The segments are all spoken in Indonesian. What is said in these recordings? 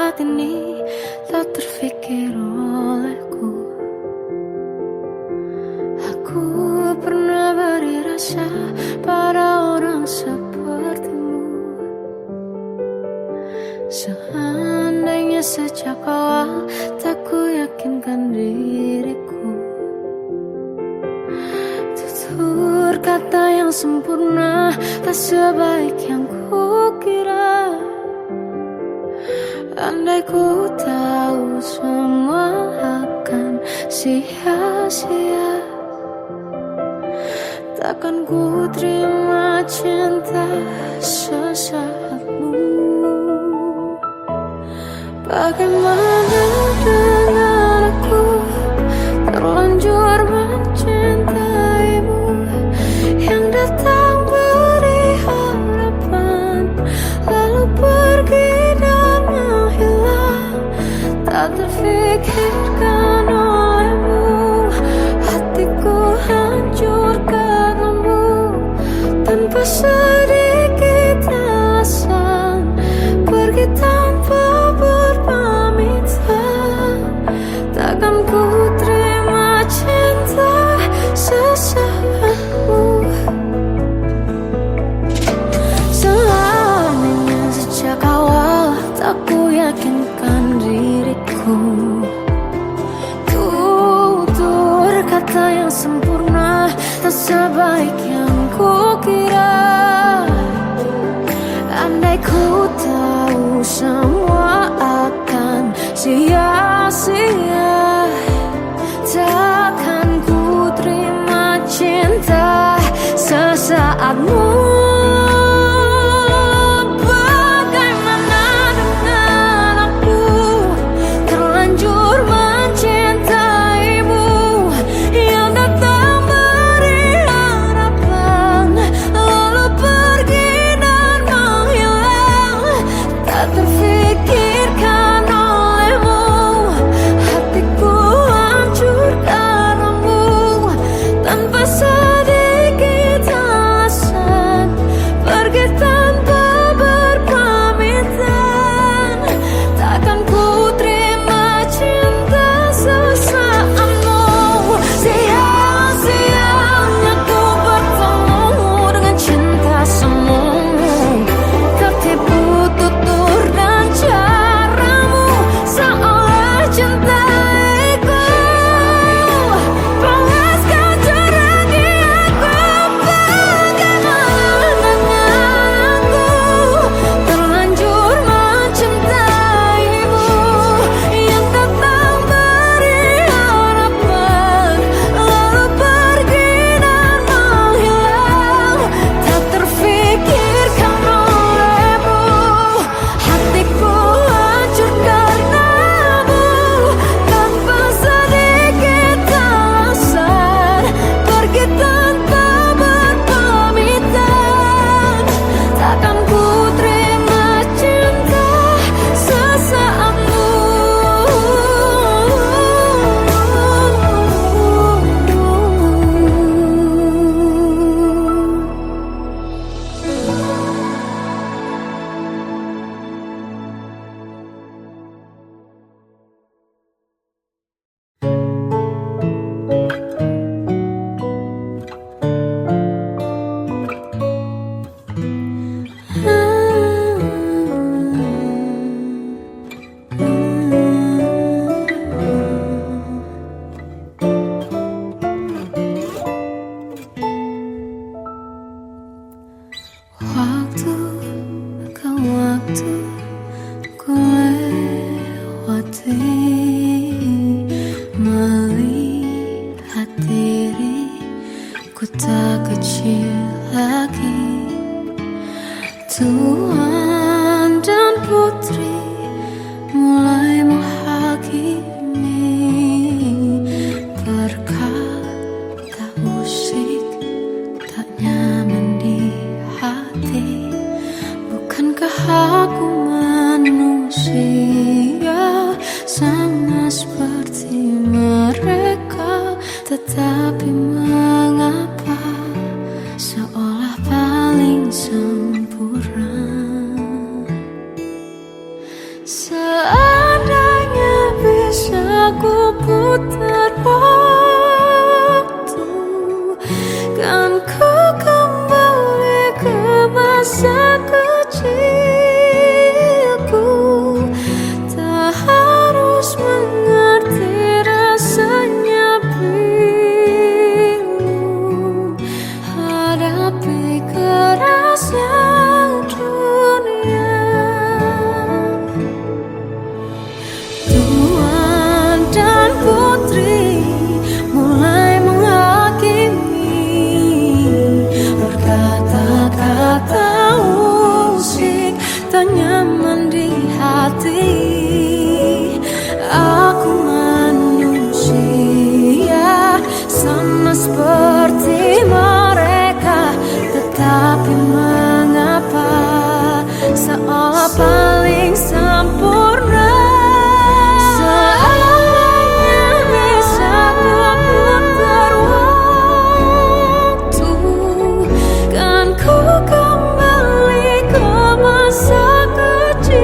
saat ini tak terfikir olehku. Aku pernah beri rasa pada orang sepertimu. Seandainya sejak awal tak ku yakinkan diriku, tutur kata yang sempurna tak sebaik yang ku kira. Andai ku tahu semua akan sia-sia, takkan ku terima cinta sesaatmu. Bagaimana dengan aku, terlanjur mencintaimu, yang datang beri harapan lalu pergi dan menghilang. Tak terfikirkan olehmu, hatiku hancur karenamu. Tanpa sedikit alasan pergi tanpa berpamitan. Takkan ku terima cinta sesaatmu. Seandainya sejak awal tak ku yakinkan diriku, tutur kata yang sempurna tak sebaik yang ku kira. Andai ku tahu semua akan sia-sia, takkan ku terima cinta sesaatmu. Bagaimana dengan aku, terlanjur mencintaimu, yang datang beri harapan lalu pergi dan menghilang. Tak terfikirkan olehmu, hatiku hancur karenamu. Tanpa sedikit alasan pergi tanpa berpamitan. Takkan ku terima cinta sesaatmu. Sia-sianya ku bertemu dengan cinta semu, tertipu tutur dan caramu, seolah cintaiku. Balas kau curangi aku. Bagaimana dengan aku, terlanjur mencintaimu, yang datang beri harapan lalu pergi dan menghilang. Tak terfikirkan olehmu, hatiku hancur karenamu. Tanpa sedikit alasan pergi tanpa berpamitan. Takkan ku terima cinta sesaatmu. Waktu ke waktu ku lewati, melihat diriku tak kecil lagi. Tuan dan putri mulai menghakimi, berkata musik tak nyaman di hati. Bukankah aku manusia sama seperti mereka? Tetapi mengapa seolah paling sempurna? ku putar waktu, kan ku kembali ke masa kecilku. Tak harus mengerti rasanya pilu, hadapi kerasnya dunia. Tuan dan putri mulai menghakimi, berkata-kata usik tak nyaman di hati. Aku manusia sama seperti mereka, tetapi mengapa seolah paling sempurna. Seandainya bisa ku putar waktu, kan ku kembali ke masa kecilku.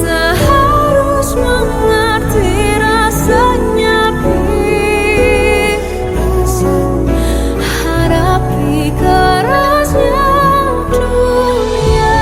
Tak harus mengerti rasanya pilu, hadapi kerasnya dunia.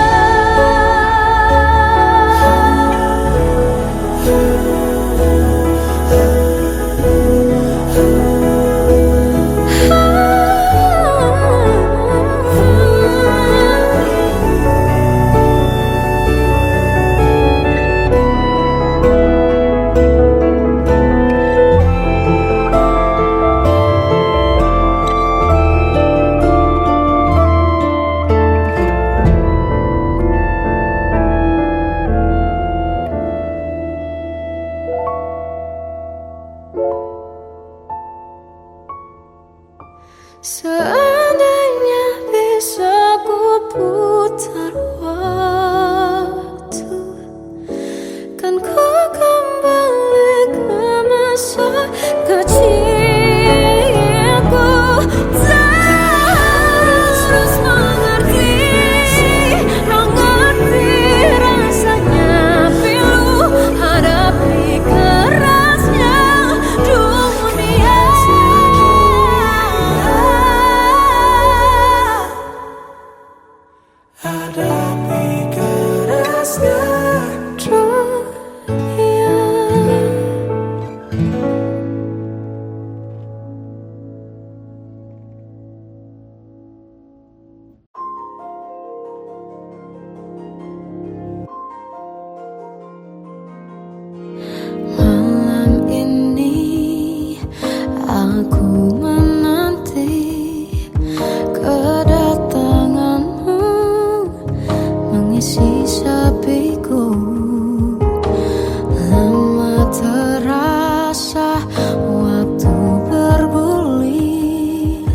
Seandainya bisa ku putar waktu, kan ku kembali ke masa kecilku. Tak harus mengerti rasanya pilu, hadapi kerasnya dunia. Hadapi kerasnya dunia. Malam ini aku menanti kedatanganmu, mengisi sepiku. Lama terasa waktu bergulir,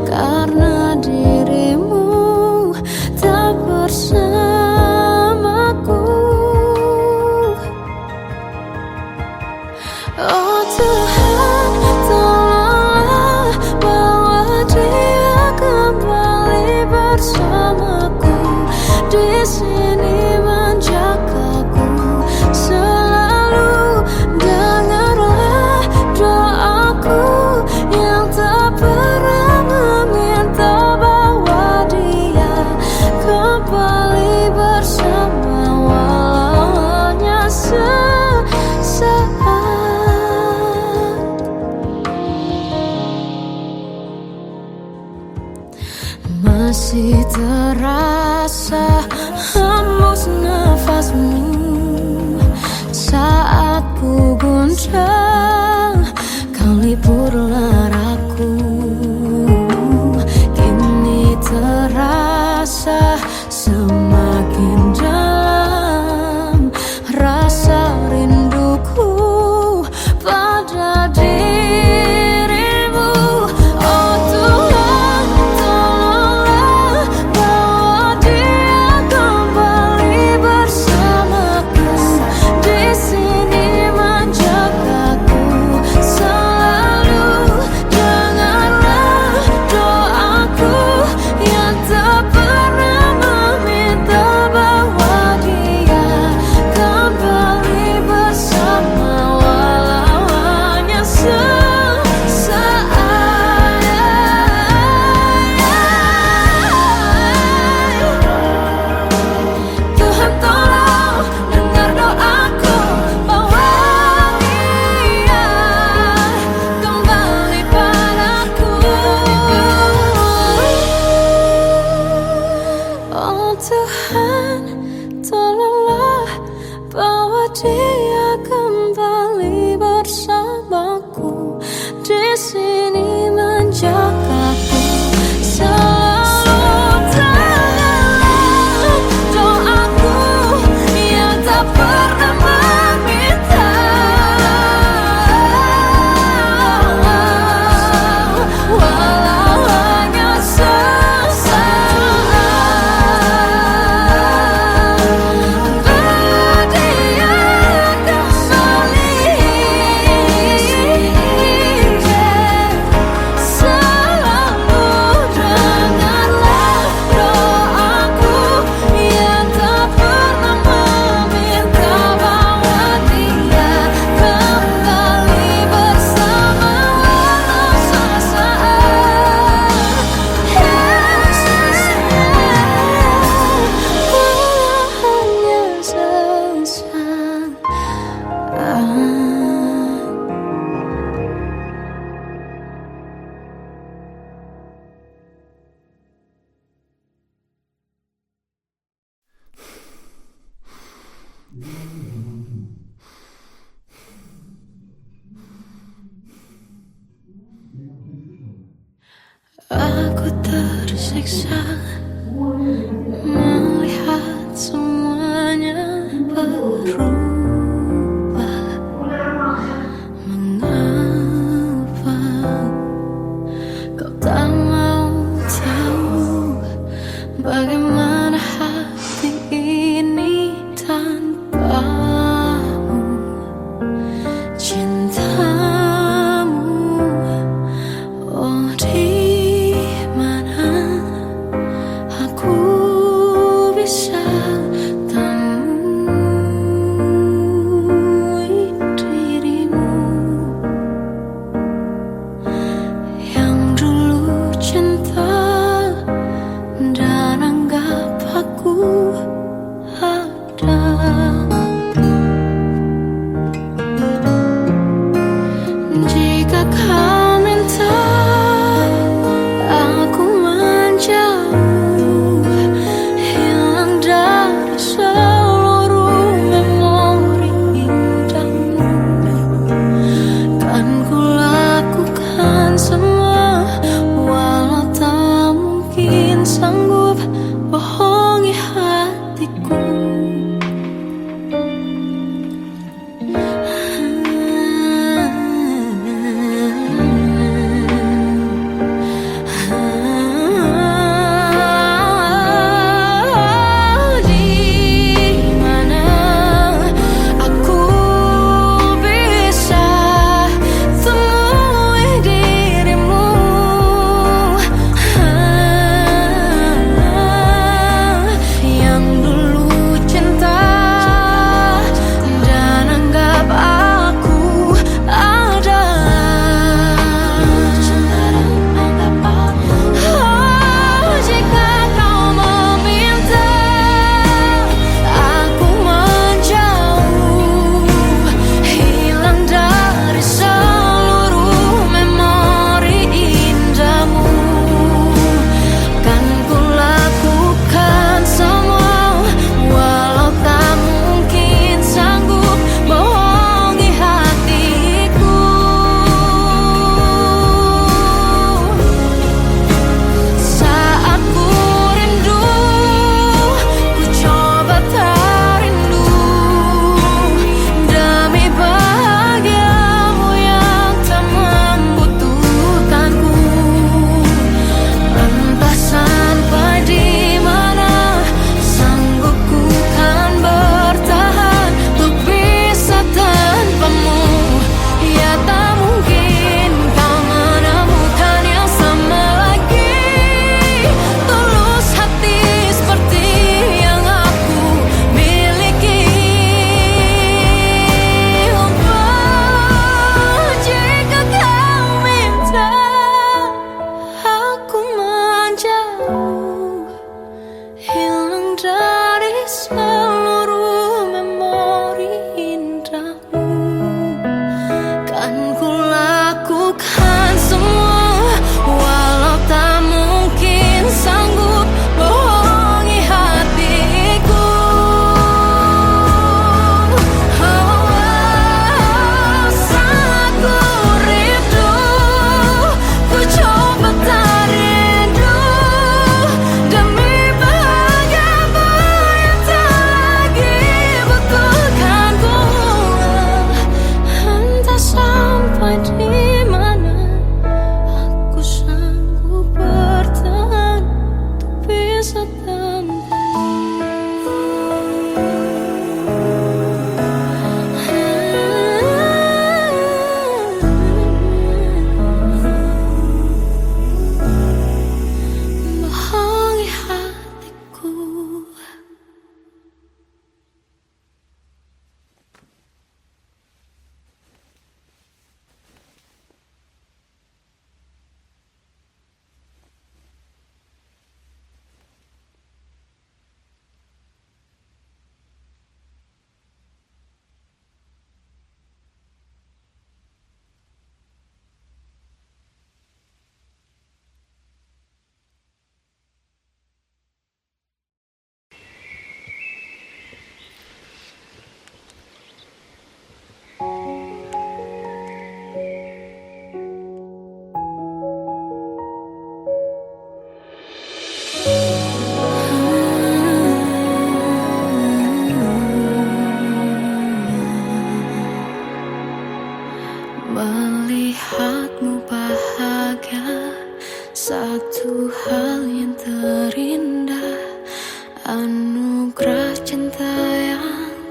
karena dirimu tak bersamaku. Oh Tuhan, tolonglah bawa dia kembali bersamaku. Di sini menjagaku selalu. Dengarlah doaku yang tak pernah meminta, bawa dia kembali bersama, walau hanya sesaat. Masih terasa hembus nafasmu saat ku guncang, kau lipurlah raku. Kini terasa semakin dalam rasa rinduku pada dirimu. Oh Tuhan, tolonglah bawa dia kembali bersama. Aku tersiksa melihat semuanya berubah. Mengapa kau tak mau tahu bagaimana hati ini tanpamu? Cintamu, oh di mana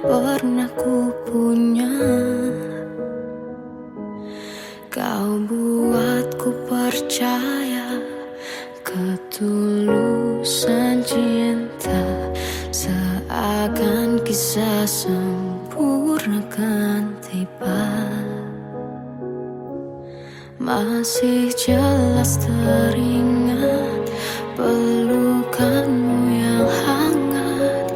pernah ku punya. Kau buatku percaya ketulusan cinta, seakan kisah sempurna kan tiba. Masih jelas teringat pelukanmu yang hangat,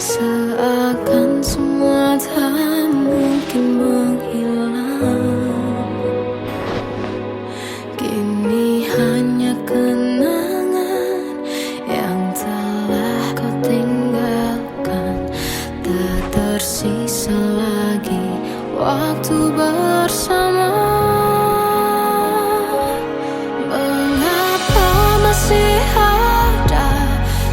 seakan semua tak mungkin menghilang. Kini hanya kenangan yang telah kau tinggalkan, tak tersisa lagi waktu bersama. Mengapa masih ada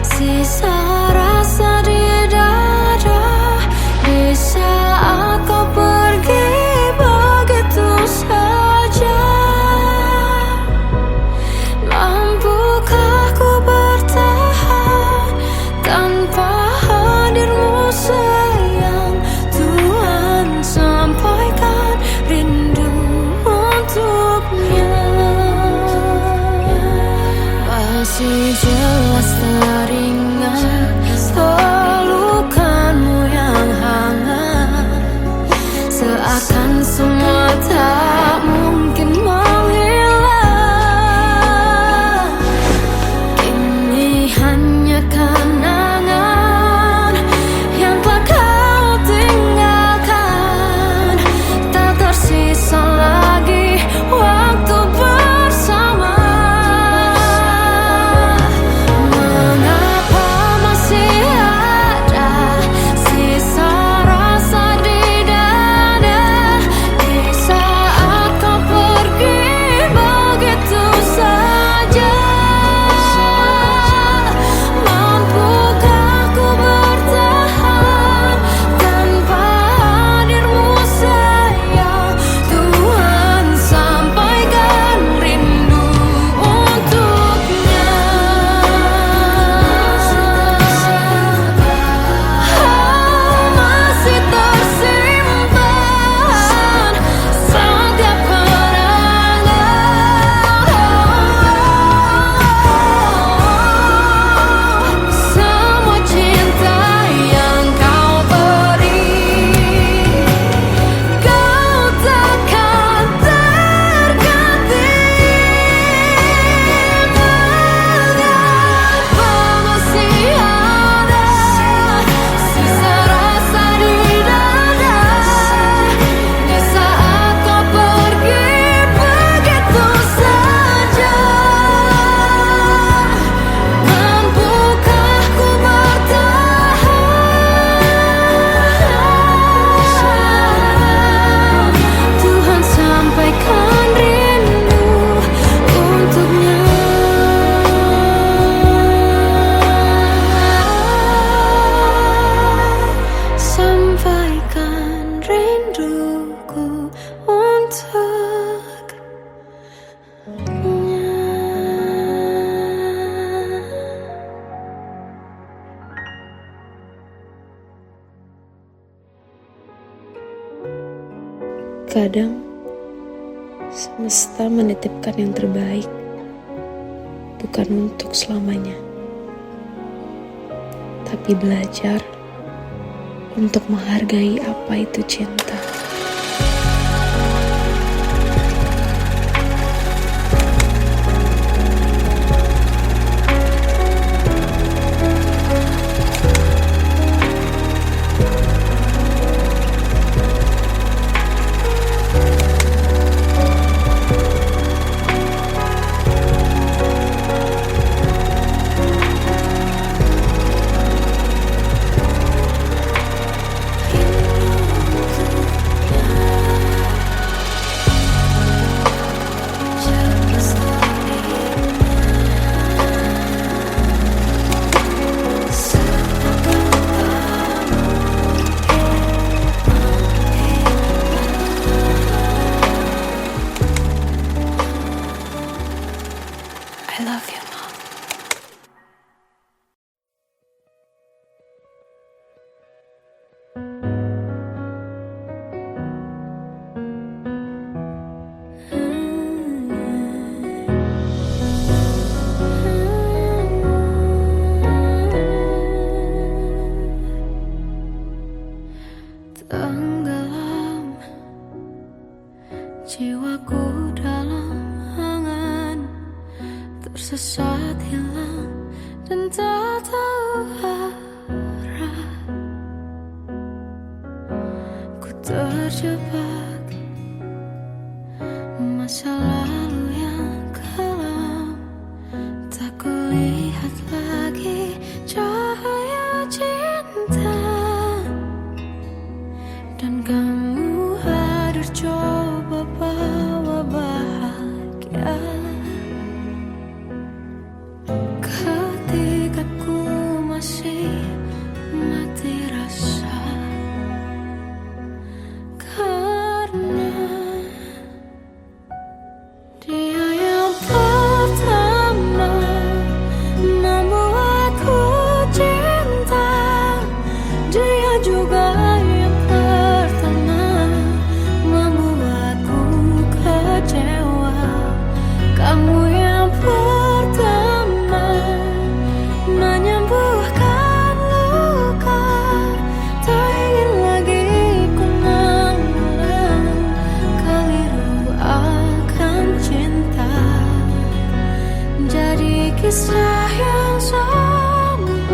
sisa rasa di dada, di saat kau pergi begitu saja? Mampukah ku bertahan tanpa hadirmu sayang? Tuhan, sampaikan rindu untuknya. Masih jelas teringat pelukanmu yang hangat, seakan semua tak mungkin menghilang. Kini hanya kenangan yang telah kau tinggalkan, tak tersisa lagi waktu bersama. Mengapa masih ada sisa rasa di dada, di saat kau pergi begitu saja? Mampukah ku bertahan tanpa hadirmu sayang? Tuhan, sampaikan rindu untuknya. Masih tersimpan setiap kenangan, semua cinta yang kau beri. Kau takkan terganti. Mengapa masih ada sisa rasa di dada, di saat kau pergi begitu saja? Mampukah ku bertahan? Tuhan, sampaikan rindu untuknya. Sampaikan rinduku untuknya. Kadang semesta menitipkan yang terbaik, bukan untuk selamanya, tapi belajar untuk menghargai apa itu cinta. Tenggelam jiwaku dalam angan, tersesat hilang dan tak tahu arah. Ku terjebak masa lalu yang kelam, tak kulihat lagi cahaya cinta. Dan kamu hadir coba bawa bahagia ketika ku masih mati rasa. Karena dia yang pertama membuatku cinta, dia juga yang pertama membuatku kecewa. Kamu yang pertama menyembuhkan luka, tak ingin lagi ku mengulang keliru akan cinta. Jadi kisah yang sempurna.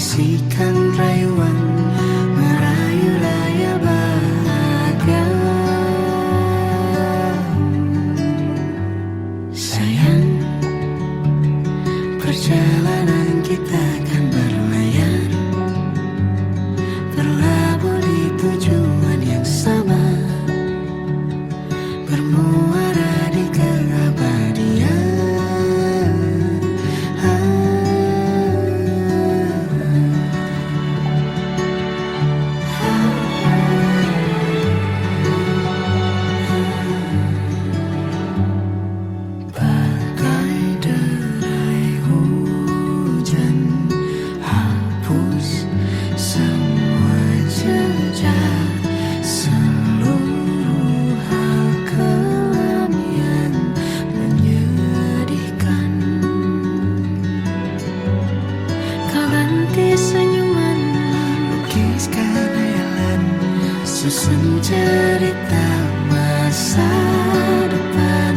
bisikan rayuan merayu layar bahagia. Sayang, perjalanan kita kan berlayar, berlabuh di tujuan yang sama, bermuara di keabadian. Bagai derai hujan, hapus semua jejak, seluruh hal kelam yang menyedihkan. Kau ganti senyuman, lukiskan hayalan, susun cerita masa depan.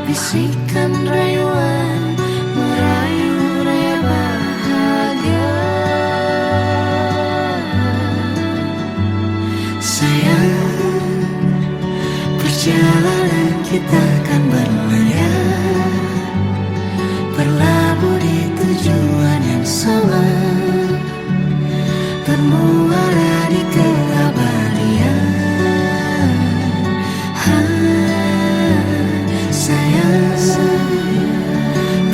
Bisikan rayuan merayu raya bahagia. Sayang, perjalanan kita kan berlayar, berlabuh di tujuan yang sama, bermuara di keabadian. Sayang,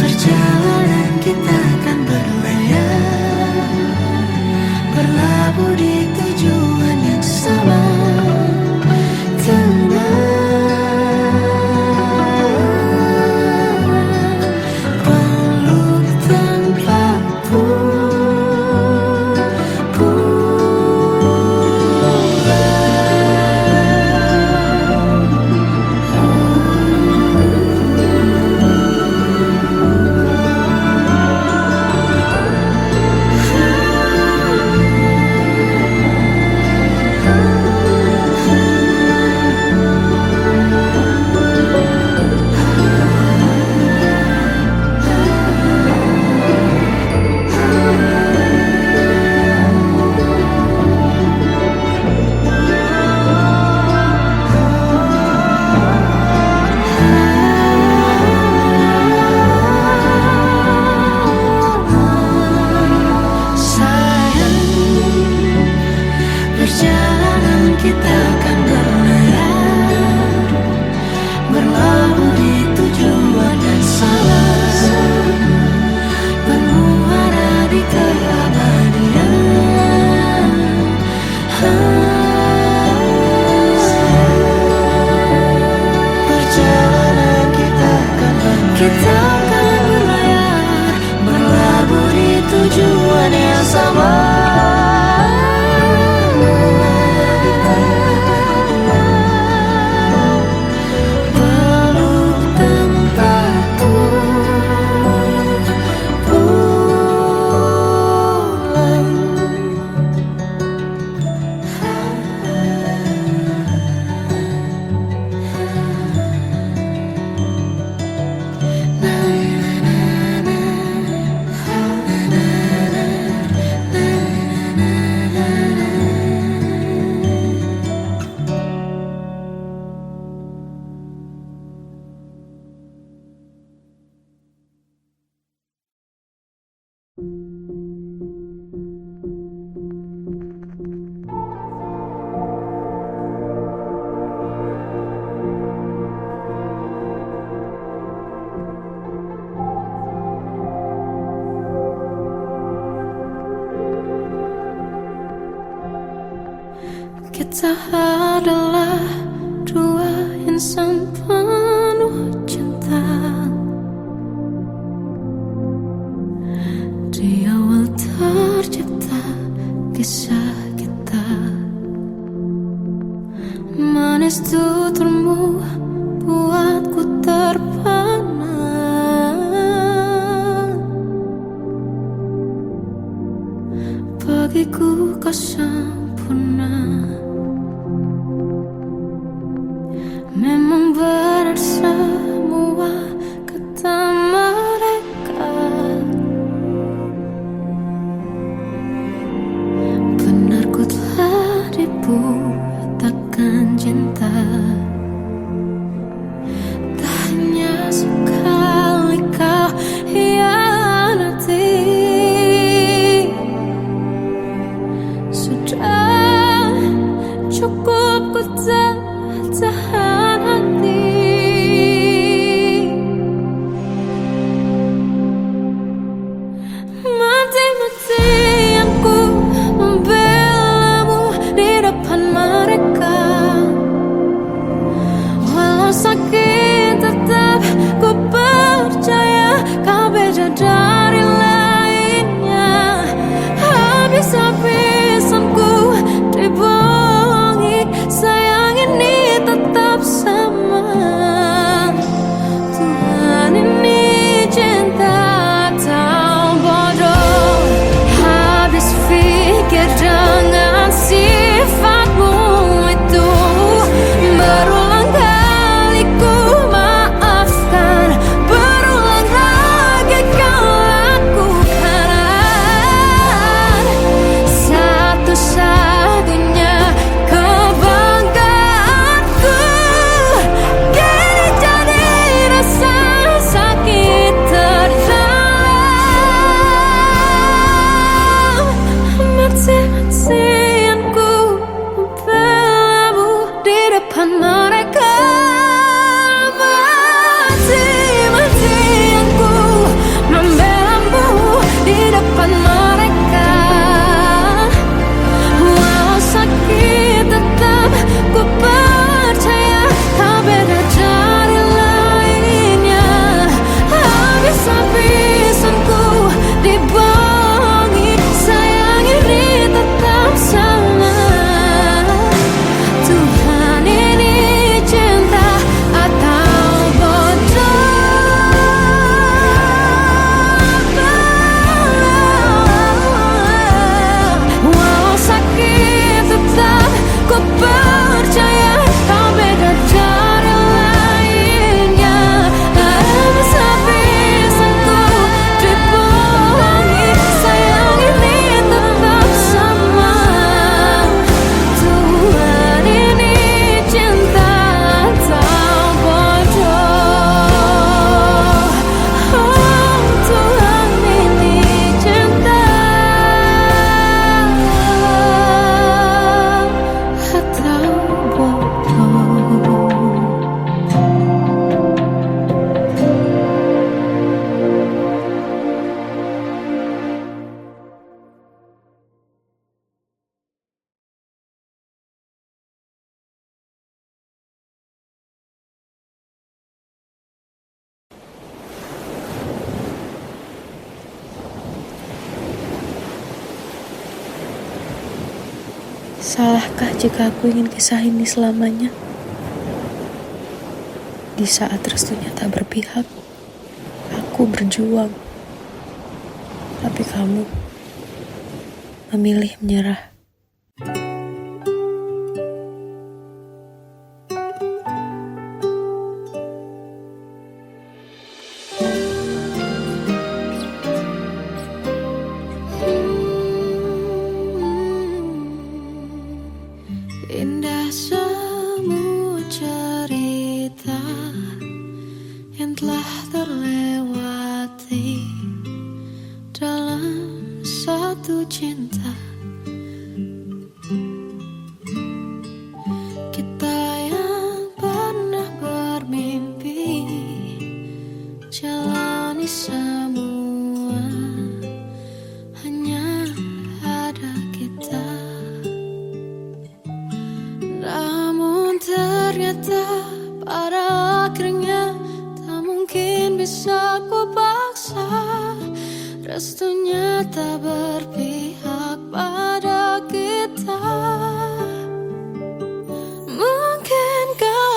perjalanan kita kan berlayar, berlabuh di tujuan yang sama, peluk tanpa perjalanan kita kan berlayar, berlabuh di tujuan yang sama, bermuara di keabadian. Perjalanan kita kan berlayar, berlabuh di tujuan yang sama. Kita adalah dua insan penuh cinta. Di awal tercipta kisah kita, manis tuturmu buatku terpana. Bagiku kau sempurna, memang benar semua kata mereka. Salahkah jika aku ingin kisah ini selamanya? Di saat restunya tak berpihak, aku berjuang. Tapi kamu memilih menyerah. Indah semua cerita yang telah terlewati dalam satu cinta. Kita yang pernah bermimpi jalani semua, hanya ada kita. Namun ternyata pada akhirnya tak mungkin bisa ku paksa. Restunya tak berpihak pada kita. Mungkinkah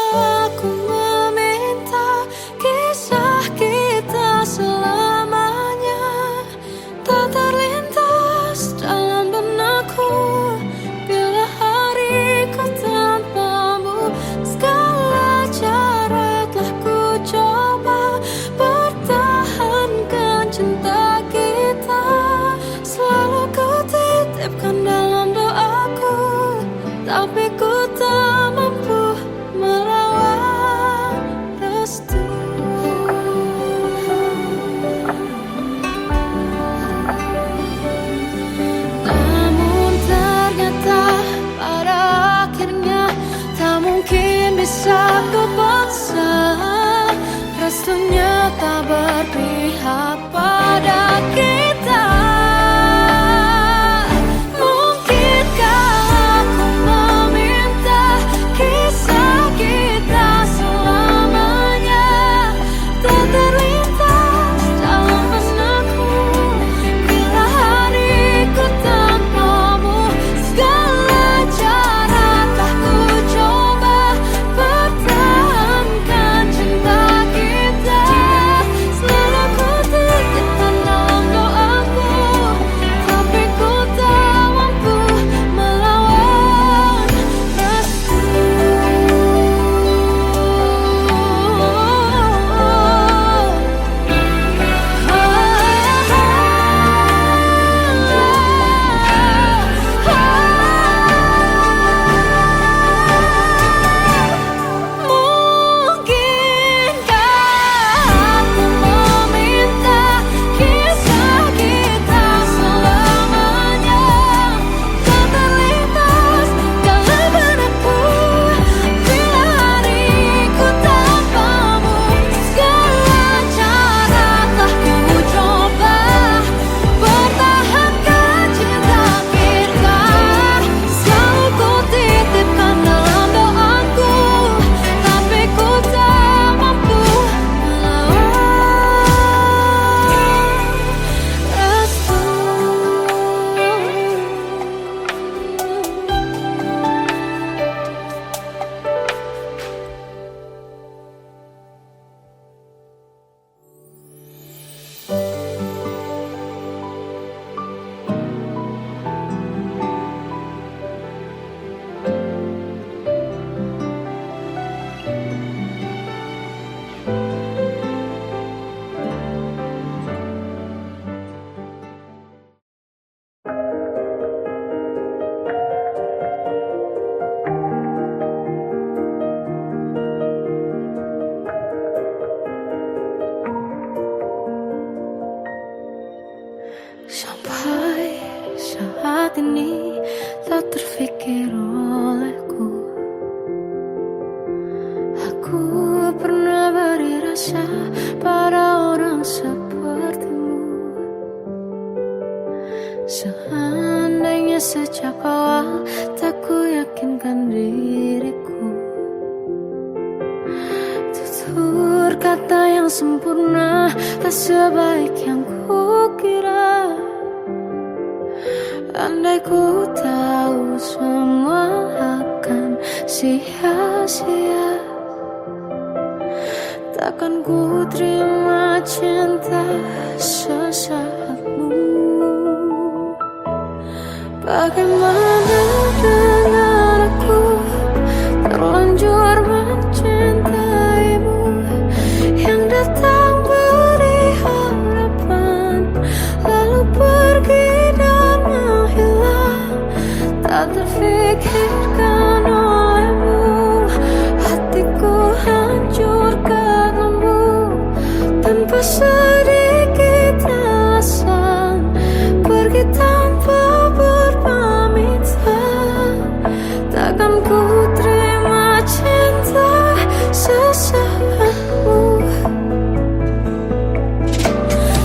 aku meminta kisah kita selamanya tak terlintas dalam benakku bila hariku tanpamu. Segala cara telah ku coba pertahankan cinta kita. Selalu ku titipkan dalam doaku, tapi ku tak mampu melawan restu. Namun ternyata pada akhirnya tak mungkin bisa ku paksa. Restunya tak berpihak pada kita. Mungkinkah aku meminta kisah kita selamanya tak terlintas dalam benakku bila hariku tanpamu. Segala cara telah ku coba pertahankan cinta kita. Selalu ku titipkan dalam doaku, tapi ku tak mampu melawan restu. Mungkinkah aku meminta kisah kita selamanya tak terlintas dalam benakku bila hariku tanpamu. Segala cara telah ku coba pertahankan cinta kita. Selalu ku titipkan dalam doaku, tapi ku tak mampu melawan restu. Sampai saat ini tak terfikir olehku aku pernah beri rasa pada orang sepertimu. Seandainya sejak awal tak ku yakinkan diriku, tutur kata yang sempurna tak sebaik yang ku kira. Andai ku tahu semua akan sia-sia, takkan ku terima cinta sesaatmu. Bagaimana dengan aku terlanjur mencintaimu, yang datang beri harapan lalu pergi dan menghilang. Tak terfikirkan olehmu, hatiku hancur karenamu. Tanpa sedikit alasan pergi tanpa berpamitan, takkan ku terima cinta sesaatmu.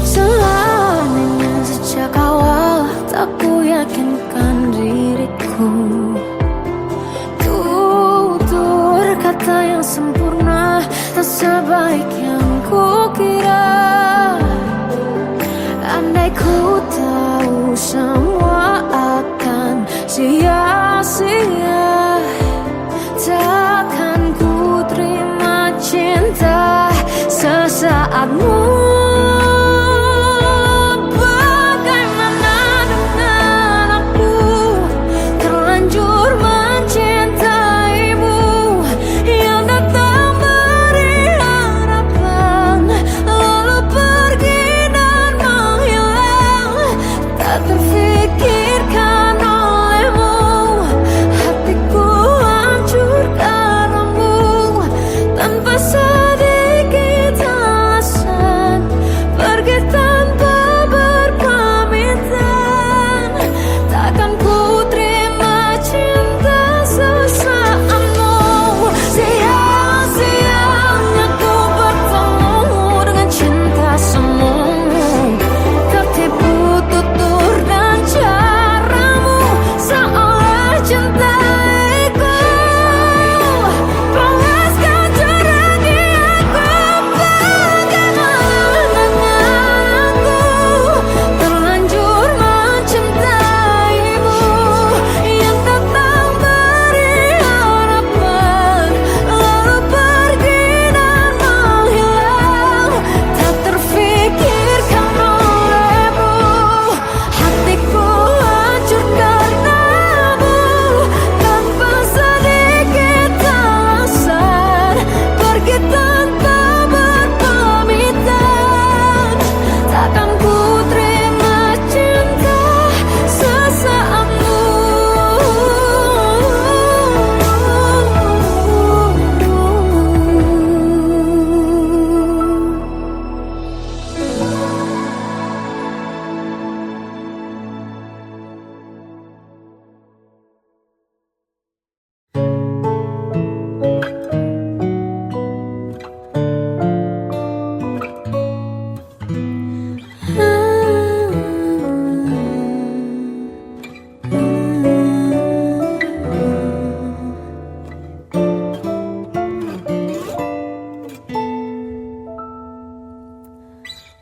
Seandainya sejak awal tak ku yakinkan diriku, tutur kata yang sempurna tak sebaik yang ku kira. Andai ku tahu semua akan sia-sia, takkan ku terima cinta sesaatmu. Bagaimana dengan aku terlanjur mencintaimu, yang datang beri harapan lalu pergi dan menghilang. Tak terfikirkan olehmu, hatiku hancur karenamu. Tanpa sedikit alasan pergi tanpa berpamitan, takkan ku terima cinta sesaatmu. Sia-sianya ku bertemu dengan cinta semu, tertipu tutur dan caramu seolah cintaiku. Panaskan cerah di aku. Bagaimana dengan aku terlanjur mencintaimu, yang datang beri harapan lalu pergi dan menghilang. Tak terfikirkan olehmu, hatiku hancur karenamu. Tanpa sedikit alasan pergi tanpa berpamitan, takkan ku terima cinta sesaatmu.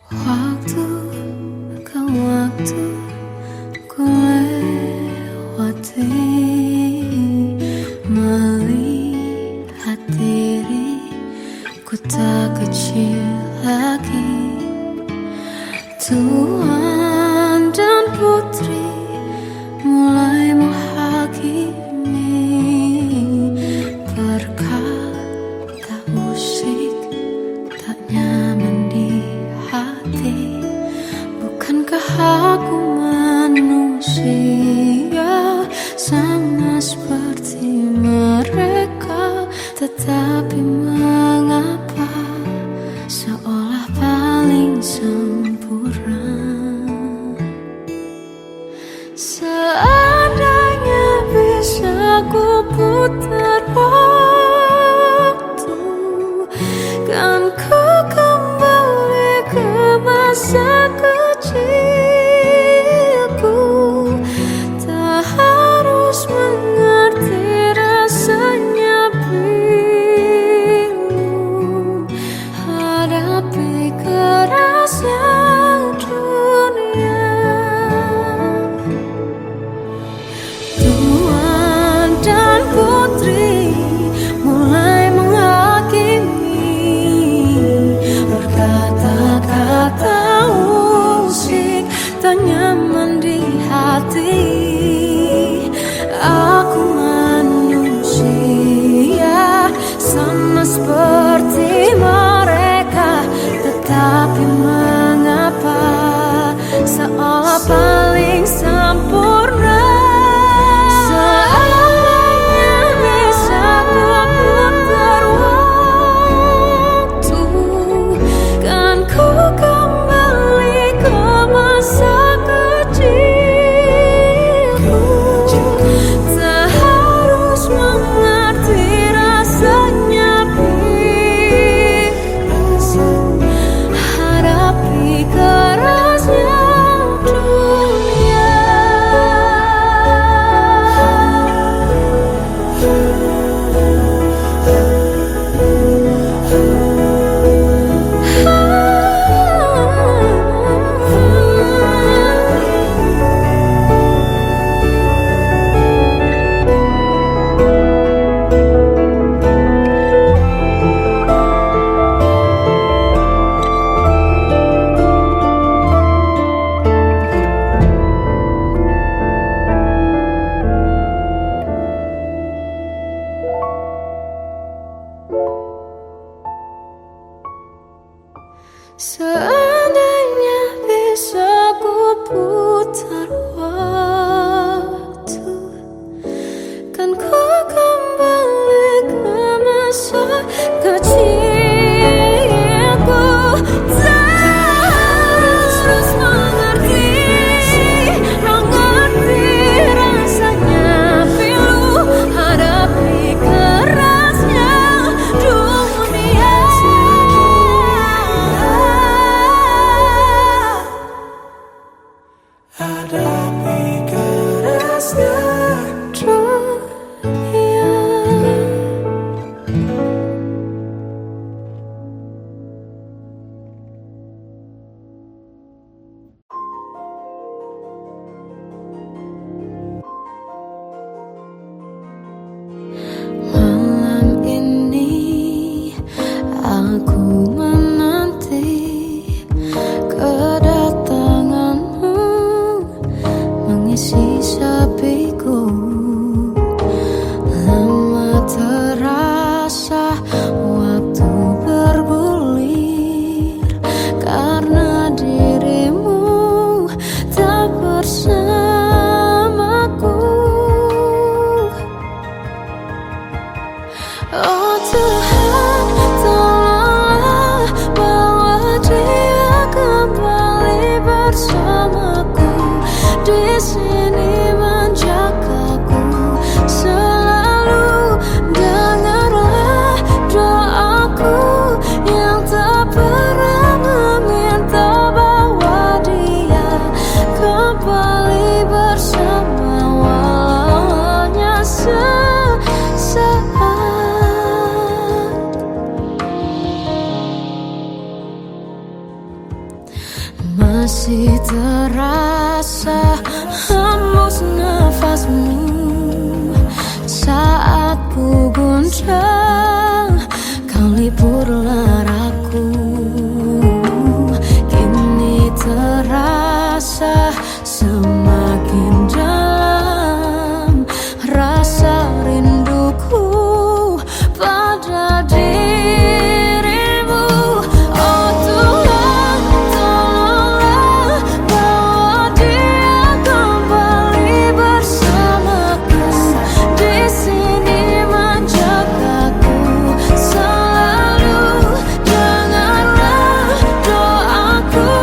Waktu ke waktu ku lewati, melihat diriku tak kecil lagi. Tuan dan putri mulai menghakimi, berkata musik tak nyaman di hati. Bukankah aku manusia sama seperti mereka? Tetapi mengapa seolah paling sempurna? Seandainya bisa ku putar waktu, kan ku kembali ke masa kecilku. Tak harus mengerti rasanya bingung hadapi kerasnya dunia. sepiku. Lama terasa waktu bergulir karena dirimu tak bersamaku. Oh Tuhan, tolonglah bawa dia kembali bersamaku. Di sini menjagaku selalu. Dengarlah doaku yang tak pernah meminta, bawa dia kembali bersama walau hanya sesaat. Masih terasa hembus nafasmu saat ku guncang, kau liburlah raku. Kini terasa semakin dalam rasa rinduku pada dirimu. Oh Tuhan, tolonglah bawa dia kembali bersamaku. Di sini menjagaku selalu. Dengarlah doaku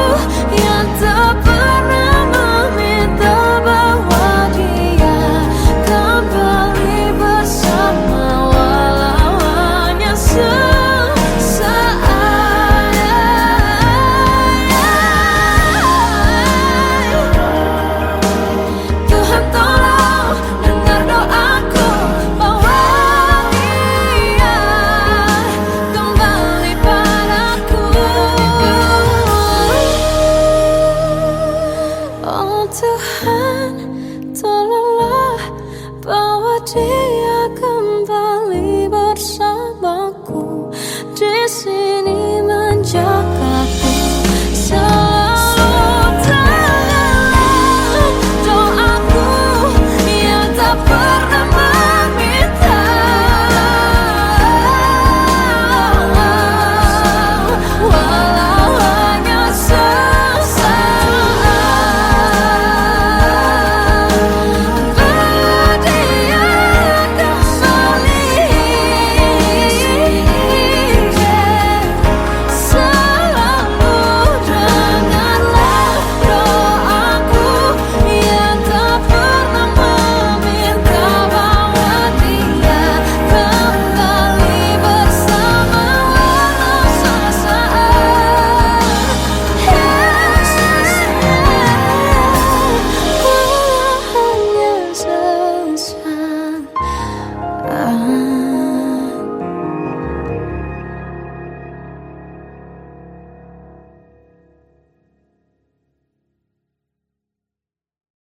yang tak pernah meminta, bawa dia kembali bersama walau hanya sesaat. Tuhan tolong dengar doaku, bawa dia kembali padaku. Oh Tuhan, tolonglah bawa dia